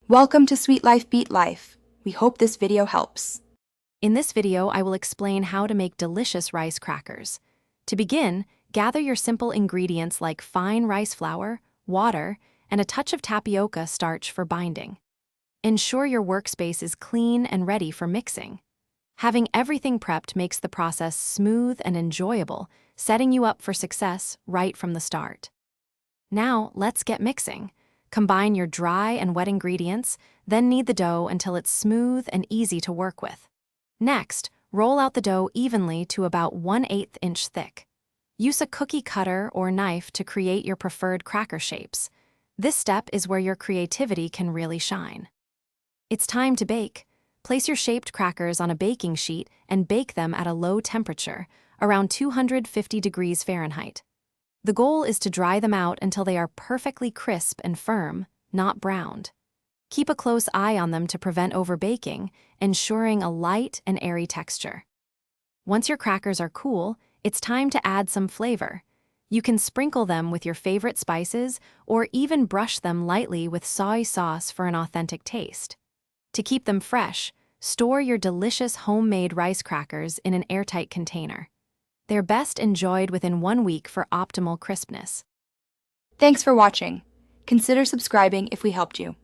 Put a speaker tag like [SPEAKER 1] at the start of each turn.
[SPEAKER 1] Welcome to Sweet Life Beat Life. We hope this video helps.
[SPEAKER 2] In this video, I will explain how to make delicious rice crackers. To begin, gather your simple ingredients like fine rice flour, water, and a touch of tapioca starch for binding. Ensure your workspace is clean and ready for mixing. Having everything prepped makes the process smooth and enjoyable, setting you up for success right from the start. Now, let's get mixing. Combine your dry and wet ingredients, then knead the dough until it's smooth and easy to work with. Next, roll out the dough evenly to about 1/8 inch thick. Use a cookie cutter or knife to create your preferred cracker shapes. This step is where your creativity can really shine. It's time to bake. Place your shaped crackers on a baking sheet and bake them at a low temperature, around 250 degrees Fahrenheit. The goal is to dry them out until they are perfectly crisp and firm, not browned. Keep a close eye on them to prevent overbaking, ensuring a light and airy texture. Once your crackers are cool, it's time to add some flavor. You can sprinkle them with your favorite spices or even brush them lightly with soy sauce for an authentic taste. To keep them fresh, store your delicious homemade rice crackers in an airtight container. They're best enjoyed within 1 week for optimal crispness.
[SPEAKER 1] Thanks for watching. Consider subscribing if we helped you.